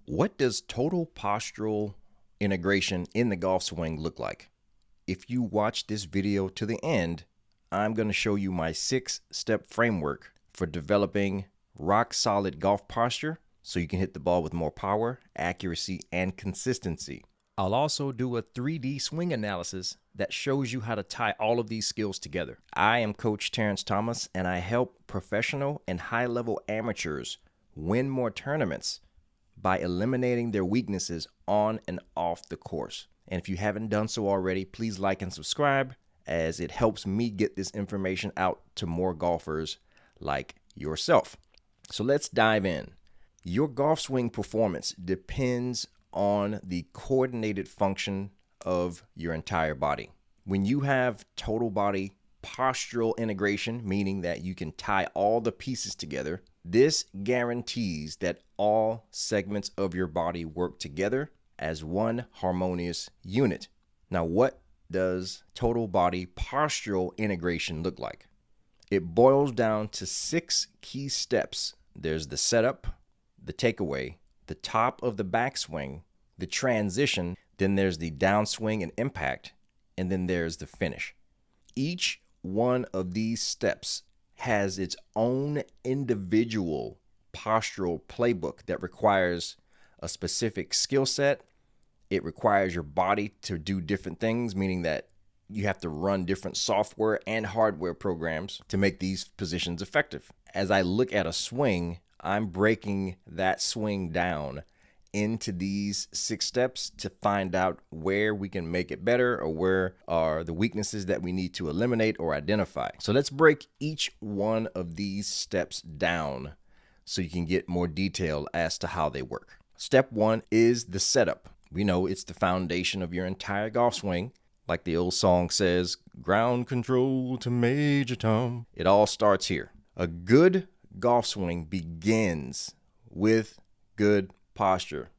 What does total postural integration in the golf swing look like? If you watch this video to the end, I'm going to show you my 6-step framework for developing rock solid golf posture so you can hit the ball with more power, accuracy, and consistency. I'll also do a 3D swing analysis that shows you how to tie all of these skills together. I am Coach Terrence Thomas, and I help professional and high-level amateurs win more tournaments by eliminating their weaknesses on and off the course. And if you haven't done so already, please like and subscribe, as it helps me get this information out to more golfers like yourself. So let's dive in. Your golf swing performance depends on the coordinated function of your entire body. When you have total body postural integration, meaning that you can tie all the pieces together, this guarantees that all segments of your body work together as one harmonious unit. Now, what does total body postural integration look like? It boils down to 6 key steps. There's the setup, the takeaway, the top of the backswing, the transition, then there's the downswing and impact, and then there's the finish. Each one of these steps has its own individual postural playbook that requires a specific skill set. It requires your body to do different things, meaning that you have to run different software and hardware programs to make these positions effective. As I look at a swing, I'm breaking that swing down into these 6 steps to find out where we can make it better or where are the weaknesses that we need to eliminate or identify. So let's break each one of these steps down so you can get more detail as to how they work. Step 1 is the setup. We know it's the foundation of your entire golf swing. Like the old song says, ground control to Major Tom. It all starts here. A good golf swing begins with good posture.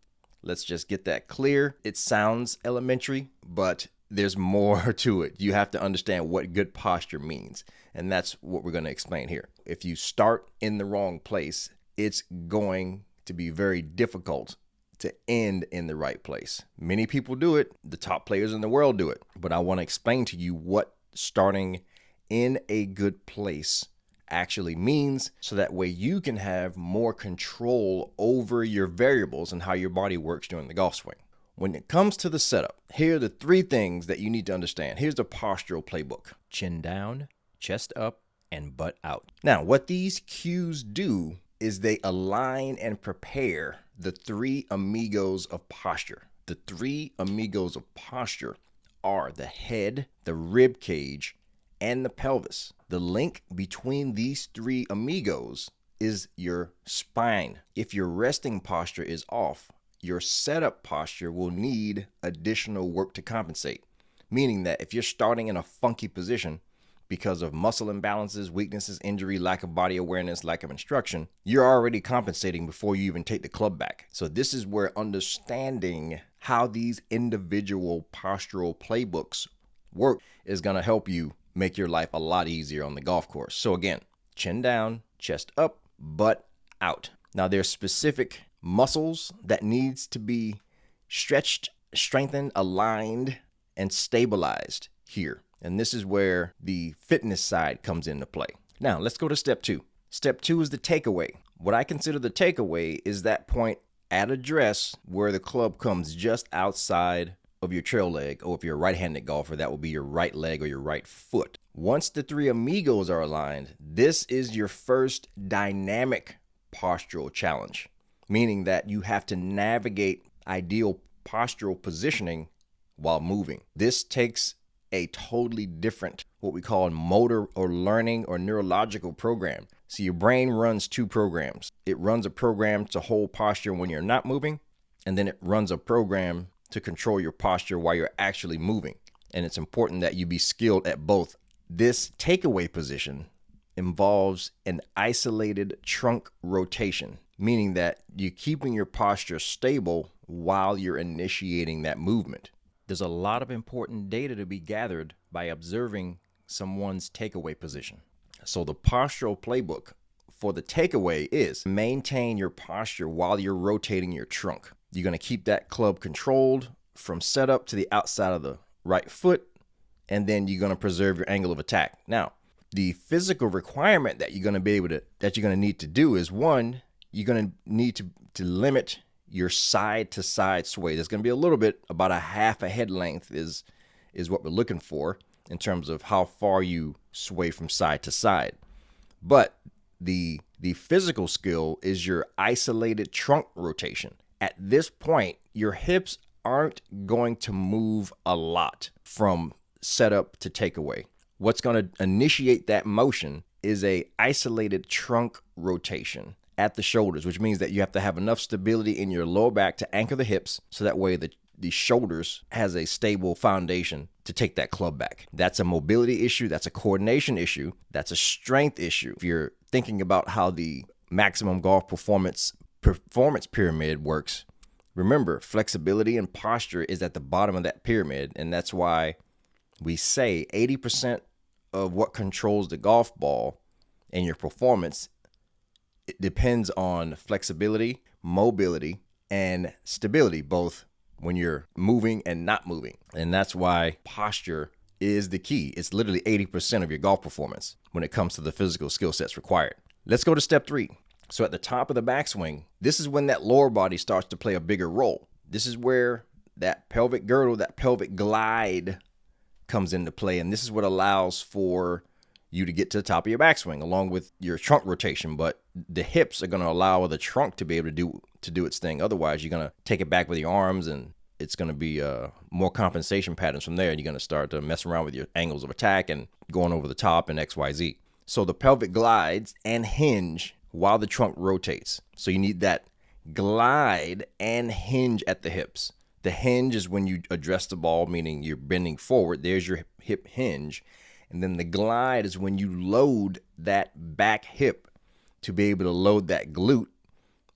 Let's just get that clear. It sounds elementary, but there's more to it. You have to understand what good posture means, and that's what we're going to explain here. If you start in the wrong place, it's going to be very difficult to end in the right place. Many people do it. The top players in the world do it, but I want to explain to you what starting in a good place actually means, so that way you can have more control over your variables and how your body works during the golf swing. When it comes to the setup, here are the 3 things that you need to understand. Here's the postural playbook: chin down, chest up, and butt out. Now, what these cues do is they align and prepare the 3 amigos of posture. The 3 amigos of posture are the head, the rib cage, and the pelvis. The link between these 3 amigos is your spine. If your resting posture is off, your setup posture will need additional work to compensate. Meaning that if you're starting in a funky position because of muscle imbalances, weaknesses, injury, lack of body awareness, lack of instruction, you're already compensating before you even take the club back. So this is where understanding how these individual postural playbooks work is going to help you make your life a lot easier on the golf course. So again, chin down, chest up, butt out. Now there's specific muscles that needs to be stretched, strengthened, aligned, and stabilized here. And this is where the fitness side comes into play. Now let's go to step 2. Step 2 is the takeaway. What I consider the takeaway is that point at address where the club comes just outside of your trail leg, or if you're a right-handed golfer, that will be your right leg or your right foot. Once the 3 amigos are aligned, this is your first dynamic postural challenge, meaning that you have to navigate ideal postural positioning while moving. This takes a totally different, what we call motor or learning or neurological program. So your brain runs 2 programs. It runs a program to hold posture when you're not moving, and then it runs a program to control your posture while you're actually moving. And it's important that you be skilled at both. This takeaway position involves an isolated trunk rotation, meaning that you're keeping your posture stable while you're initiating that movement. There's a lot of important data to be gathered by observing someone's takeaway position. So the postural playbook for the takeaway is maintain your posture while you're rotating your trunk. You're going to keep that club controlled from setup to the outside of the right foot, and then you're going to preserve your angle of attack. Now, the physical requirement that you're going to need to do is, one, you're going to need to limit your side to side sway. There's going to be a little bit, about a half a head length is what we're looking for in terms of how far you sway from side to side. But the physical skill is your isolated trunk rotation. At this point, your hips aren't going to move a lot from setup to takeaway. What's going to initiate that motion is a isolated trunk rotation at the shoulders, which means that you have to have enough stability in your lower back to anchor the hips, so that way the shoulders has a stable foundation to take that club back. That's a mobility issue. That's a coordination issue. That's a strength issue. If you're thinking about how the maximum golf performance pyramid works, remember, flexibility and posture is at the bottom of that pyramid, and that's why we say 80% of what controls the golf ball and your performance, it depends on flexibility, mobility, and stability, both when you're moving and not moving. And that's why posture is the key. It's literally 80% of your golf performance when it comes to the physical skill sets required. Let's go to step 3. So at the top of the backswing, this is when that lower body starts to play a bigger role. This is where that pelvic girdle, that pelvic glide comes into play. And this is what allows for you to get to the top of your backswing along with your trunk rotation. But the hips are going to allow the trunk to be able to do its thing. Otherwise, you're going to take it back with your arms, and it's going to be more compensation patterns from there. And you're going to start to mess around with your angles of attack and going over the top and XYZ. So the pelvic glides and hinge while the trunk rotates. So you need that glide and hinge at the hips. The hinge is when you address the ball, meaning you're bending forward. There's your hip hinge. And then the glide is when you load that back hip to be able to load that glute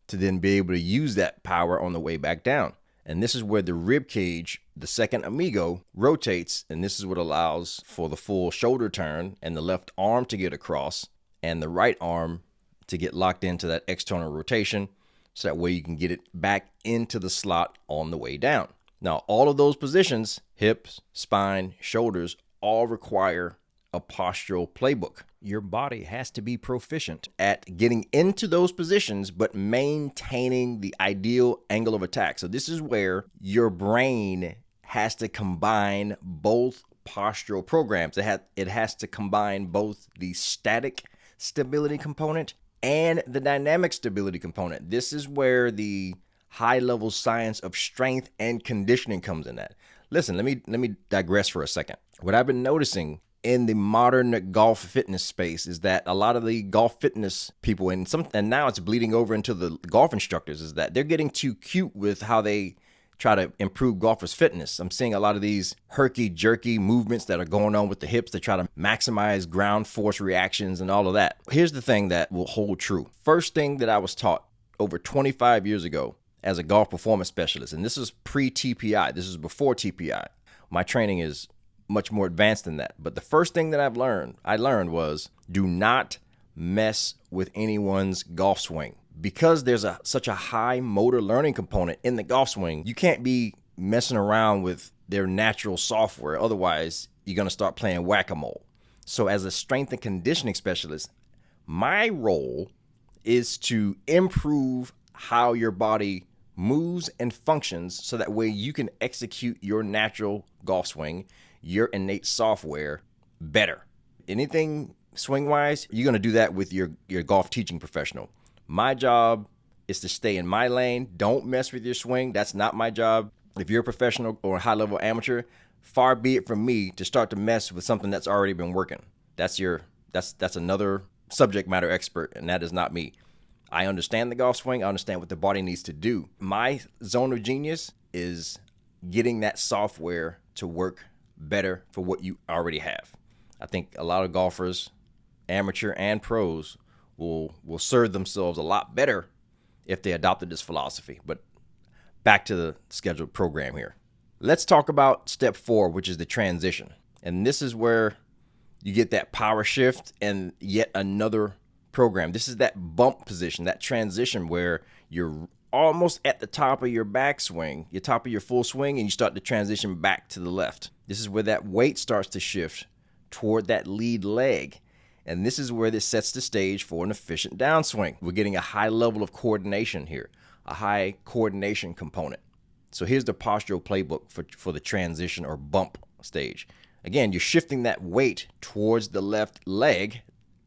to then be able to use that power on the way back down. And this is where the rib cage, the second amigo, rotates. And this is what allows for the full shoulder turn and the left arm to get across and the right arm to get locked into that external rotation. So that way you can get it back into the slot on the way down. Now, all of those positions, hips, spine, shoulders, all require a postural playbook. Your body has to be proficient at getting into those positions, but maintaining the ideal angle of attack. So this is where your brain has to combine both postural programs. It has to combine both the static stability component and the dynamic stability component. This is where the high-level science of strength and conditioning comes in at. Listen, let me digress for a second. What I've been noticing in the modern golf fitness space is that a lot of the golf fitness people, and now it's bleeding over into the golf instructors, is that they're getting too cute with how they try to improve golfers' fitness. I'm seeing a lot of these herky-jerky movements that are going on with the hips to try to maximize ground force reactions and all of that. Here's the thing that will hold true. First thing that I was taught over 25 years ago as a golf performance specialist, and this is pre-TPI, this is before TPI. My training is much more advanced than that. But the first thing that I learned was, do not mess with anyone's golf swing. Because there's such a high motor learning component in the golf swing, you can't be messing around with their natural software. Otherwise, you're going to start playing whack-a-mole. So as a strength and conditioning specialist, my role is to improve how your body moves and functions so that way you can execute your natural golf swing, your innate software better. Anything swing-wise, you're going to do that with your golf teaching professional. My job is to stay in my lane. Don't mess with your swing. That's not my job. If you're a professional or a high-level amateur, far be it from me to start to mess with something that's already been working. That's another subject matter expert, and that is not me. I understand the golf swing. I understand what the body needs to do. My zone of genius is getting that software to work better for what you already have. I think a lot of golfers, amateur and pros, will serve themselves a lot better if they adopted this philosophy. But back to the scheduled program here. Let's talk about step 4, which is the transition. And this is where you get that power shift and yet another program. This is that bump position, that transition where your almost at the top of your backswing, your top of your full swing, and you start to transition back to the left. This is where that weight starts to shift toward that lead leg. And this is where this sets the stage for an efficient downswing. We're getting a high level of coordination here, a high coordination component. So here's the postural playbook for the transition or bump stage. Again, you're shifting that weight towards the left leg.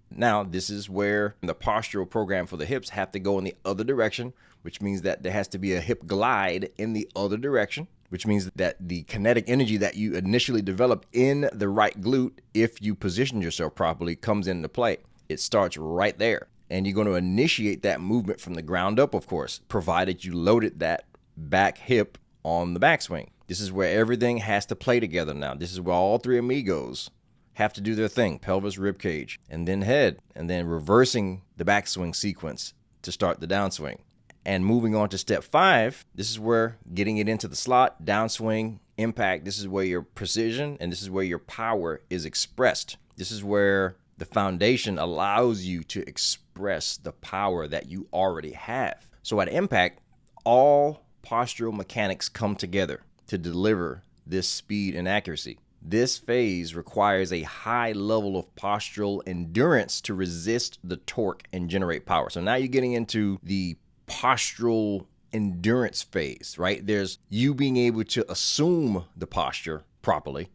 Now, this is where the postural program for the hips have to go in the other direction, which means that there has to be a hip glide in the other direction, which means that the kinetic energy that you initially develop in the right glute, if you position yourself properly, comes into play. It starts right there. And you're going to initiate that movement from the ground up, of course, provided you loaded that back hip on the backswing. This is where everything has to play together now. This is where all three amigos have to do their thing: pelvis, rib cage, and then head, and then reversing the backswing sequence to start the downswing. And moving on to step 5, this is where getting it into the slot, downswing, impact. This is where your precision and this is where your power is expressed. This is where the foundation allows you to express the power that you already have. So at impact, all postural mechanics come together to deliver this speed and accuracy. This phase requires a high level of postural endurance to resist the torque and generate power. So now you're getting into the postural endurance phase, right? There's you being able to assume the posture properly,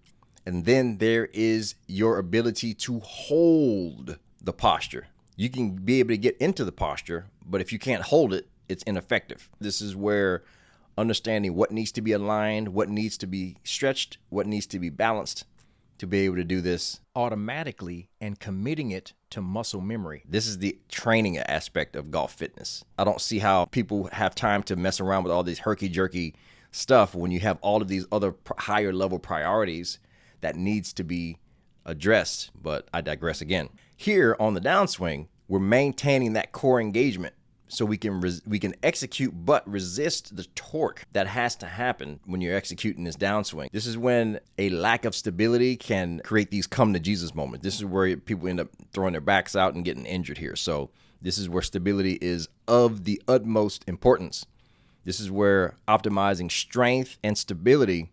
and then there is your ability to hold the posture. You can be able to get into the posture, but if you can't hold it, it's ineffective. This is where understanding what needs to be aligned, what needs to be stretched, what needs to be balanced to be able to do this automatically and committing it to muscle memory. This is the training aspect of golf fitness. I don't see how people have time to mess around with all these herky-jerky stuff when you have all of these other higher level priorities that needs to be addressed, but I digress again. Here on the downswing, we're maintaining that core engagement so we can execute but resist the torque that has to happen when you're executing this downswing. This is when a lack of stability can create these come to Jesus moments. This is where people end up throwing their backs out and getting injured here. So this is where stability is of the utmost importance. This is where optimizing strength and stability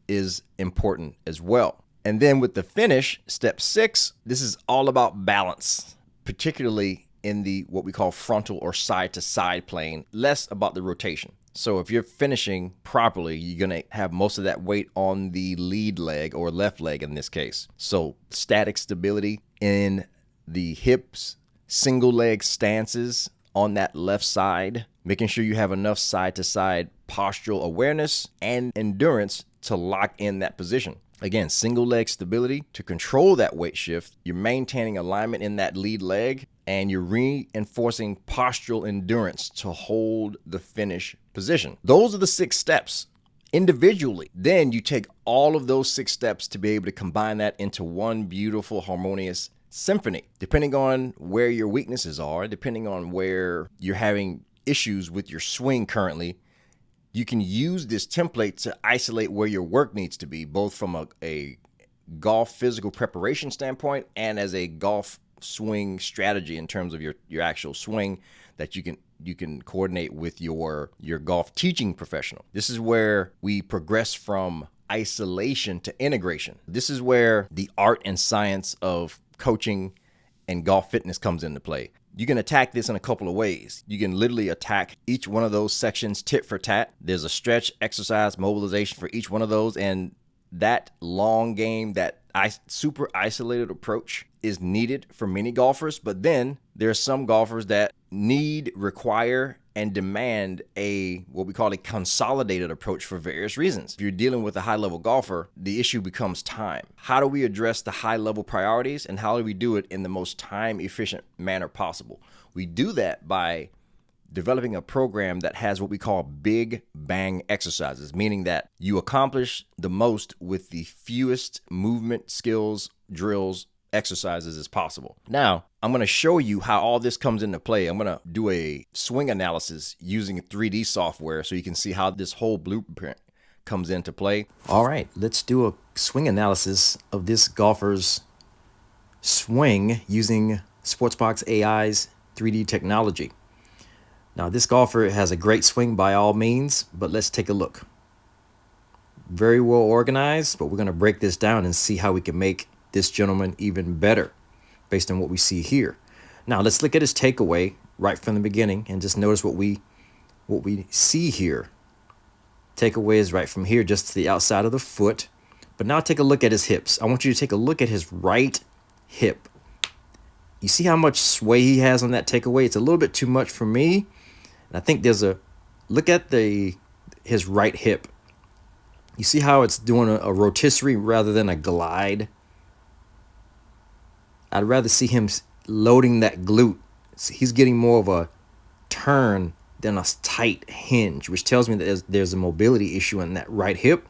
is important as well. And then with the finish, step 6, this is all about balance, particularly in the what we call frontal or side to side plane, less about the rotation. So if you're finishing properly, you're going to have most of that weight on the lead leg or left leg in this case. So static stability in the hips, single leg stances on that left side, making sure you have enough side to side postural awareness and endurance to lock in that position. Again, single leg stability to control that weight shift. You're maintaining alignment in that lead leg, and you're reinforcing postural endurance to hold the finish position. Those are the 6 steps individually. Then you take all of those 6 steps to be able to combine that into one beautiful, harmonious symphony. Depending on where your weaknesses are, depending on where you're having issues with your swing currently, you can use this template to isolate where your work needs to be, both from a golf physical preparation standpoint and as a golf swing strategy in terms of your actual swing that you can coordinate with your golf teaching professional. This is where we progress from isolation to integration. This is where the art and science of coaching and golf fitness comes into play. You can attack this in a couple of ways. You can literally attack each one of those sections tit for tat. There's a stretch, exercise, mobilization for each one of those. And that long game, that super isolated approach is needed for many golfers. But then there's some golfers that require, and demand what we call a consolidated approach for various reasons. If you're dealing with a high-level golfer, the issue becomes time. How do we address the high-level priorities, and how do we do it in the most time-efficient manner possible? We do that by developing a program that has what we call big bang exercises, meaning that you accomplish the most with the fewest movement, skills, drills, exercises as possible. Now, I'm going to show you how all this comes into play. I'm going to do a swing analysis using 3D software so you can see how this whole blueprint comes into play. All right, let's do a swing analysis of this golfer's swing using Sportsbox AI's 3D technology. Now, this golfer has a great swing by all means, but let's take a look. Very well organized, but we're going to break this down and see how we can make this gentleman even better based on what we see here. Now, let's look at his takeaway right from the beginning and just notice what we see here. Takeaway is right from here, just to the outside of the foot. But now take a look at his hips. I want you to take a look at his right hip. You see how much sway he has on that takeaway? It's a little bit too much for me. And I think there's a look at his right hip. You see how it's doing a rotisserie rather than a glide? I'd rather see him loading that glute. He's getting more of a turn than a tight hinge, which tells me that there's a mobility issue in that right hip.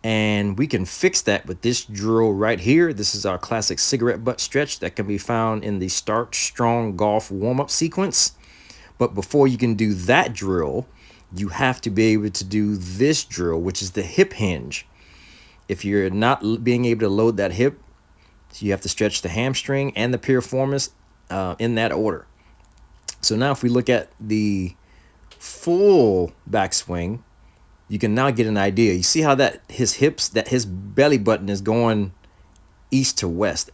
And we can fix that with this drill right here. This is our classic cigarette butt stretch that can be found in the Start Strong Golf warm-up sequence. But before you can do that drill, you have to be able to do this drill, which is the hip hinge. If you're not being able to load that hip, you have to stretch the hamstring and the piriformis in that order. So now if we look at the full backswing, you can now get an idea. You see how that his belly button is going east to west.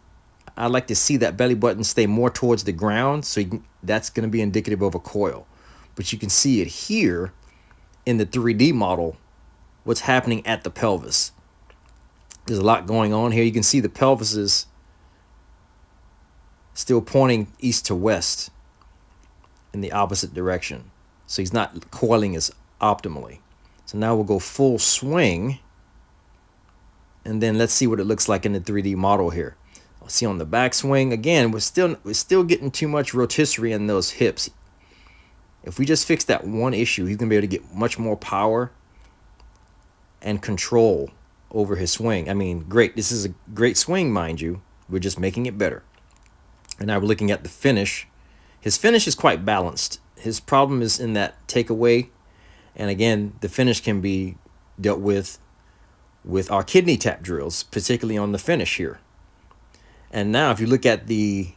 I like to see that belly button stay more towards the ground, so that's going to be indicative of a coil. But you can see it here in the 3D model, what's happening at the pelvis. There's a lot going on here. You can see the pelvis is still pointing east to west in the opposite direction. So he's not coiling as optimally. So now we'll go full swing. And then let's see what it looks like in the 3D model here. See on the backswing, again, we're still getting too much rotisserie in those hips. If we just fix that one issue, he's going to be able to get much more power and control over his swing. I mean, great. This is a great swing, mind you. We're just making it better. And now we're looking at the finish. His finish is quite balanced. His problem is in that takeaway. And again, the finish can be dealt with our kidney tap drills, particularly on the finish here. And now if you look at the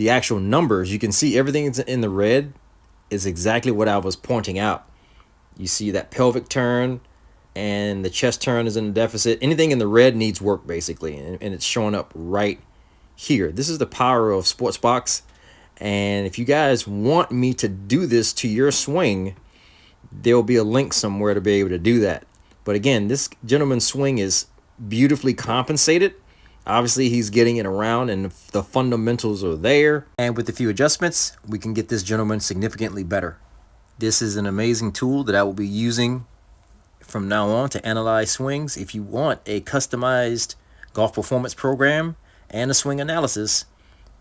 actual numbers, you can see everything in the red is exactly what I was pointing out. You see that pelvic turn and the chest turn is in a deficit. Anything in the red needs work, basically, and it's showing up right here. This is the power of Sportsbox. And if you guys want me to do this to your swing, there'll be a link somewhere to be able to do that. But again, this gentleman's swing is beautifully compensated. Obviously, he's getting it around and the fundamentals are there. And with a few adjustments, we can get this gentleman significantly better. This is an amazing tool that I will be using from now on to analyze swings. If you want a customized golf performance program and a swing analysis,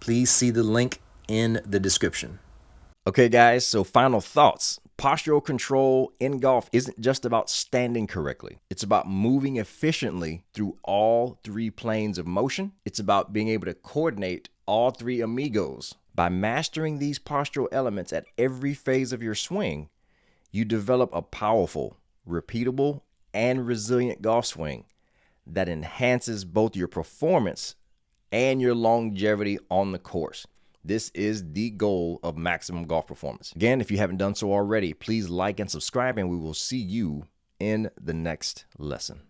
please see the link in the description. Okay, guys, so final thoughts. Postural control in golf isn't just about standing correctly. It's about moving efficiently through all three planes of motion. It's about being able to coordinate all three amigos. By mastering these postural elements at every phase of your swing, you develop a powerful, repeatable, and resilient golf swing that enhances both your performance and your longevity on the course. This is the goal of maximum golf performance. Again, if you haven't done so already, please like and subscribe, and we will see you in the next lesson.